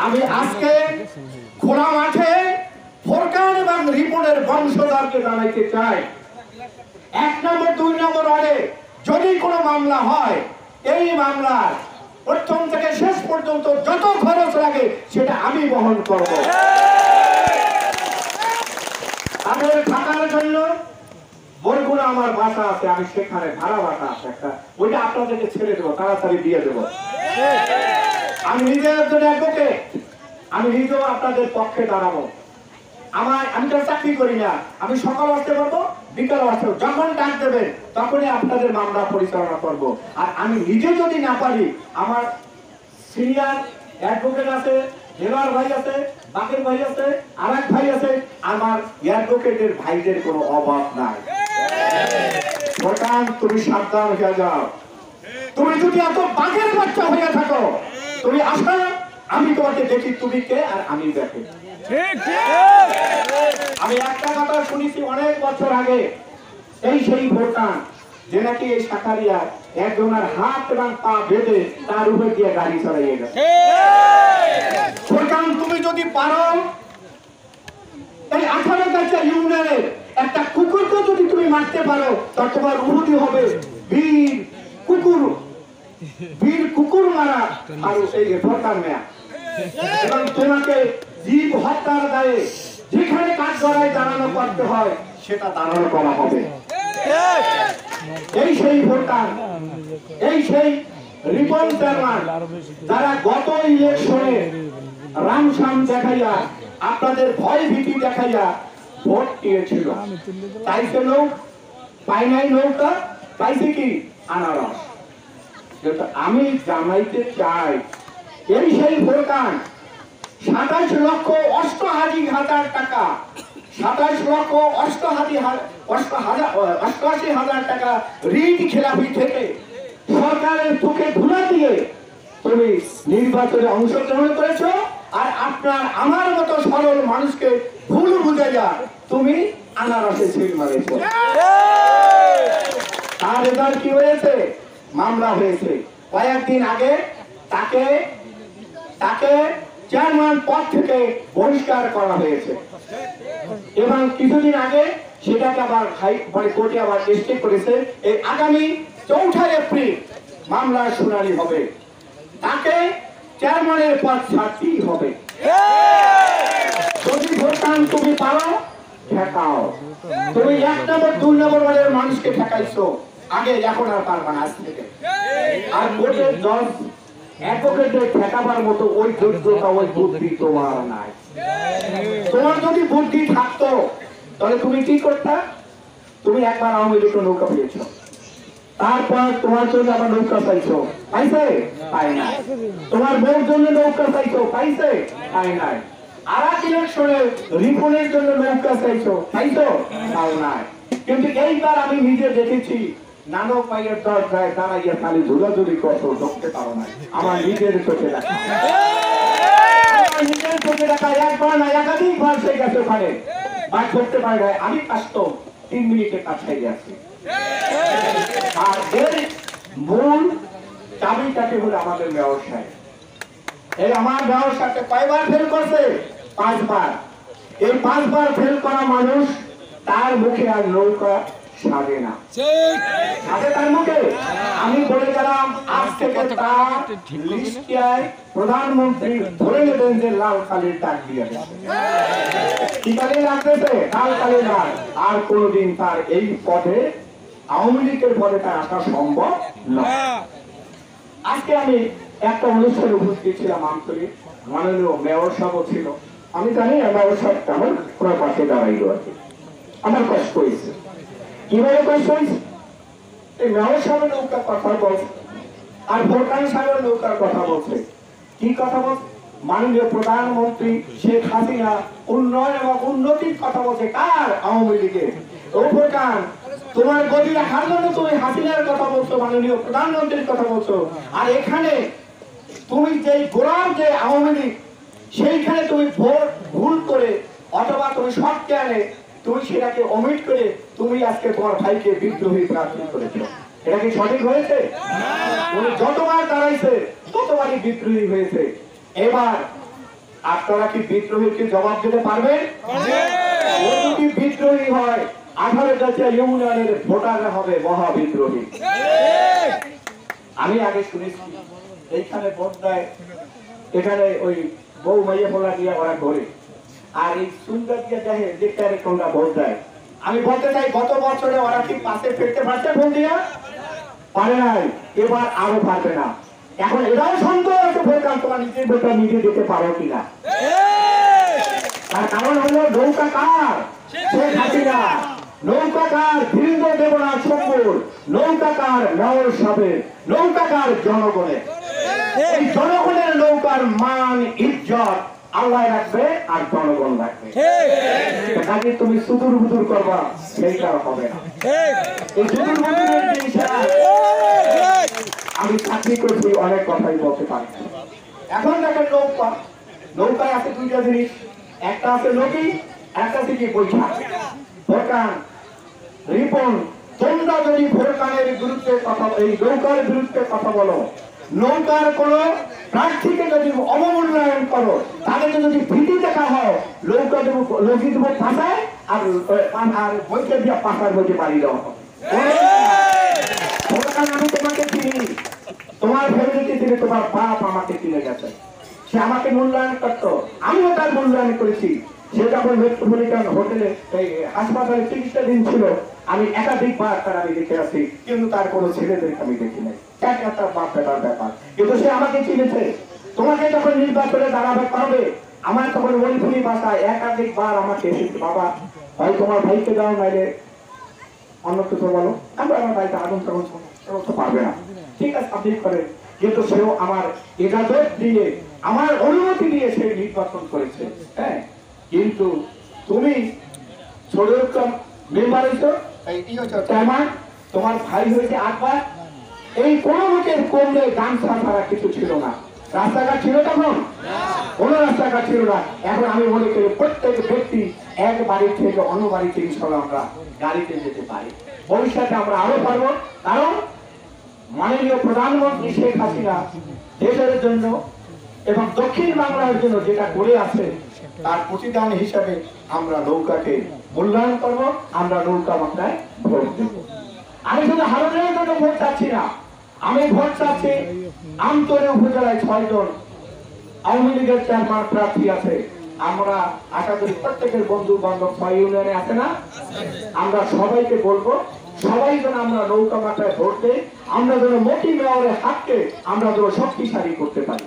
আমি আজকে খোলা মাঠে ফোরকান এবং রিপনের বংশধরকে জানাইতে চাই, 1 নম্বর 2 নম্বর ওয়ার্ডে যদি কোনো মামলা হয়, এই মামলার প্রথম থেকে শেষ পর্যন্ত যত খরচ লাগে সেটা আমি বহন করব। তাদের থাকার জন্য বরগুনা আমার বাসা আছে, আমি সেখানে ভাড়া বাসা আছে একটা, ওইটা আপনাদেরকে ছেড়ে দেবো, তাড়াতাড়ি দিয়ে দেবো। আমি নিজে একজন অ্যাডভোকেট, আমি নিজেও আপনাদের পক্ষে দাঁড়াবো। আমি তো চাকরি করি না, আমি সকাল আসতে পারবো, বিকাল আসতে পারবো, যখন ডাক দেবেন তখনই আপনাদের মামলা পরিচালনা করব। আর আমি নিজে যদি না পারি, আমার সিনিয়র অ্যাডভোকেট আছে, দেওয়ার ভাই আছে, বাকের ভাই আছে, আরেক ভাই আছে, আমার অ্যাডভোকেটের ভাইদের কোনো অভাব নাই। ফোরকান, তুমি সাবধান হয়ে যাও। তুমি যদি এত বাঘের বাচ্চা হয়ে থাকো, তুমি আসো, আমি তোমাকে দেখি তুমি কে আর আমি দেখি। আমি একটা কথা শুনেছি অনেক বছর আগে, সেই ফোরকান যে নাকি এই শাখারিয়া একজনের হাত এবং পা বেঁধে তার উপর দিয়ে গাড়ি চালাইয়ে গেছে। ফোরকান, তুমি যদি পারো এই 18 ইউনিয়নের একটা কুকুরকে যদি তুমি মারতে পারো, তা তোমার উন্নতি হবে বীর কুকুর মারা আর এই ফোরকান মেয়া। এবং তোমাকে জীব হত্যার দায়ে যেখানে কাজ করায় দাঁড়ানো করতে হয় সেটা দাঁড়ানো করা হবে। এই সেই ফোরকান, এই সেই রিপন চেয়ারম্যান যারা গত ইলেকশনে রামসাম দেখাইয়া, আপনাদের ভয় ভীতি দেখাইয়া ভোট দিয়েছিল। চাইছে লোক, পাই নাই নৌকা, পাইছে কি আনারস। আমি জানাইতে চাই, এই সেই ফোরকান 27,88,000 টাকা, 27,88,000 টাকা ঋণ খেলাপি থেকে সরকারের চোখে ধুলা দিয়ে তুমি নির্বাচনে অংশগ্রহণ করেছ। আর আপনার আমার মতো সরল মানুষকে ভুল বুঝাইয়া তুমি আনারসে ছিল মারেছ। তার রেজাল্ট কি হয়েছে? মামলা হয়েছে। কয়েকদিন আগে তাকে চেয়ারম্যান পদ থেকে বহিষ্কার করা হয়েছে এবং কিছুদিন আগে সেটাকে আবার কোর্টে আবার স্টে করেছে। এই আগামী 4 এপ্রিল মামলার শুনানি হবে, তাকে চেয়ারম্যানের পদ ছাড়তেই হবে। যদি ফোরকান তুমি পারো, ঠেকাও। তুমি 1 নম্বর 2 নম্বর ওয়ার্ডের মানুষকে ঠেকাইছো আগে, এখন আর পারবা না আজ থেকে। আর কোর্টের জজ অ্যাডভোকেটদের ঠেকাবার মতো ওই যোগ্যতা, ওই বুদ্ধি তোমার নাই। তোমার যদি বুদ্ধি থাকতো তাহলে তুমি কি করতা? তুমি একবার আওয়ামী লীগের নৌকা পেয়েছো, তারপর তোমার জন্য আবার নৌকা চাইছো, পাইছে? পাই নাই। তোমার বউর জন্য নৌকা চাইছো, পাইছে? পাই নাই। আর এক ইলেকশনে রিপনের জন্য নৌকা চাইছো, পাইছো? পাও নাই। কিন্তু এইবার আমি নিজে দেখেছি, নানক ভাইয়ের দরজায় দাঁড়াইয়া খালি ধুলাধুলি করতো, ঢুকতে পারো না। আমার নিজের চোখে দেখা, নিজের চোখে দেখা, একবার না একাধিকবার সে গেছে ওখানে, আর ঢুকতে পারে না। আমি আসত 3 মিনিটে কাছে গেছি। আর এর মূল চাবিকাঠি হলো আমাদের ব্যবসায়। এই আমার ব্যবসাকে কয়বার ফেল করছে? 5 বার। এই 5 বার ফেল করা মানুষ, তার মুখে আর নৌকা সাজে না, সাজে তার মুখে। আমি বলে গেলাম, আজ থেকে তার লিস্টিয়ায় প্রধানমন্ত্রী ধরে নেবেন যে লাল কালির ডাক দিয়ে কি কালি লাগতেছে, লাল কালি না। আর কোনদিন তার এই পদে, আওয়ামী লীগের পদে তার আসা সম্ভব নয়। আজকে আমি একটা অনুষ্ঠানে উপস্থিত ছিলাম, আন্তরিক মাননীয় মেয়র সাহেব ছিল। আমি জানি মেয়র সাহেব আমার পুরো পাশে দাঁড়াইল আছে, আমার কষ্ট হয়েছে। কিভাবে কষ্ট হয়েছে? এই মেয়র সাহেবের নৌকার কথা বলছে আর ফোরকান সাহেবের নৌকার কথা বলছে। কি কথা বলছে? মাননীয় প্রধানমন্ত্রী শেখ হাসিনা উন্নয়ন এবং উন্নতির কথা বলছে। কার? আওয়ামী লীগের। ও ফোরকান, তোমার গদি রাখার জন্য তুমি হাসিনার কথা বলছো, মাননীয় প্রধানমন্ত্রীর কথা বলছো। আর এখানে তুমি যে গোলাম যে আওয়ামী লীগ, সেইখানে তুমি ভোট ভুল করে অথবা তুমি শর্ট কেয়ারে তুমি সেটাকে অমিট করে তুমি আজকে তোমার ভাইকে বিদ্রোহী প্রার্থী করেছো। এটা কি সঠিক হয়েছে? উনি যতবার দাঁড়াইছে ততবারই বিদ্রোহী হয়েছে। এবার আপনারা কি বিদ্রোহীকে জবাব দিতে পারবেন? যদি বিদ্রোহী হয় 18 জাতীয় ইউনিয়নের ভোটাররা হবে মহা বিদ্রোহী। আমি আগে শুনেছি এইখানে ভোট দেয়, এখানে ওই বউ মাইয়া ফোলা দিয়ে ওরা ঘরে, আর এই সুন্দর দিয়ে দেখে দেখতে কোনটা ভোট দেয়। আমি বলতে চাই গত বছরে ওরা কি পাশে ফিরতে পারছে ভোট দিয়া? পারে নাই, এবার আরো পারবে না। এখন এটাও সন্দেহ আছে ভোটটা তোমার নিজের ভোটটা নিজে দিতে পারো কিনা। তার কারণ হলো নৌকা কার? শেখ হাসিনা। নৌকা কার? ধীরেন্দ্র দেবনাথ শম্ভুর। নৌকা কার? মেয়র সাহেবের। নৌকা কার? জনগণের। এই জনগণের নৌকার মান ইজ্জত আল্লাহ রাখবে আর জনগণ রাখবে। কাজে তুমি সুদূর বুদুর করবা, সেইটা হবে না। এই সুদূর বুদুরের জিনিসটা আমি চাকরি করছি, অনেক কথাই বলতে পারি। এখন দেখেন নৌকা, নৌকায় আছে দুইটা জিনিস, একটা আছে নদী, একটা আছে কি বৈশাখ। ভোটকান রিপন, তোমরা যদি ভোটকানের বিরুদ্ধে কথা, এই নৌকার বিরুদ্ধে কথা বলো, নৌকার কোন প্রার্থীকে যদি অবমূল্যায়ন করো, তাদেরকে যদি ভীতি দেখা হয়, নৌকা দেবো নদী দেবো পাশায়, আর বইকে দিয়ে পাশার মধ্যে বাড়ি দেওয়া হবে। আমি তোমাকে চিনি, তোমার ফ্যামিলিতে চিনি, তোমার বাপ আমাকে চিনে গেছে, সে আমাকে মূল্যায়ন করতো, আমিও তার মূল্যায়ন করেছি। সে যখন মেট্রোপলিটন হোটেলে এই হাসপাতালে চিকিৎসাধীন ছিল, আমি একাধিকবার তার আমি দেখে আসি, কিন্তু তার কোনো ছেলেদেরকে আমি দেখি নাই। একটা বাপ বেটার ব্যাপার, কিন্তু সে আমাকে চিনেছে। তোমাকে যখন নির্বাচনে দাঁড়াবে পারবে, আমার তখন ওইখানি বাসায় একাধিকবার আমাকে এসেছে, বাবা ভাই তোমার ভাইকে দাও, নাইলে অন্য কিছু বলো, আমরা আমার ভাইকে আগুন তো পারবে না, ঠিক আছে আপনি করেন। কিন্তু সেও আমার ইজাজত দিয়ে, আমার অনুমতি দিয়ে সে নির্বাচন করেছে। হ্যাঁ, কিন্তু তুমি ছোট মেম্বার হয়েছো, তোমার ভাই হয়েছে 8 বার। এই কোন লোকের কমলে গামছা ছাড়া কিছু ছিল না, রাস্তাঘাট ছিল তখন কোন রাস্তাঘাট ছিল না। এখন আমি মনে করি প্রত্যেক ব্যক্তি এক বাড়ি থেকে অন্য বাড়িতে ইনশাআল্লাহ আমরা গাড়িতে যেতে পারি। ভবিষ্যতে আমরা আরো পারবো, কারণ মাননীয় প্রধানমন্ত্রী শেখ হাসিনা দেশের জন্য এবং দক্ষিণ বাংলার জন্য যেটা করে আছে, তার প্রতিদান হিসাবে আমরা নৌকাকে মূল্যায়ন করবো, আমরা নৌকা মাত্রায় ভোট দেব। আমি শুধু হারনের জন্য ভোট চাচ্ছি না, আমি ভোট চাচ্ছি আমতলী উপজেলায় 6 জন আওয়ামী লীগের চেয়ারম্যান প্রার্থী আছে। আমরা আশা করি প্রত্যেকের বন্ধু বান্ধব 6 ইউনিয়নে আছে না, আমরা সবাইকে বলবো সবাই যেন আমরা নৌকা মাথায় ভোট দেই, আমরা যেন মতি মেয়রের হাতকে আমরা যেন শক্তিশালী করতে পারি।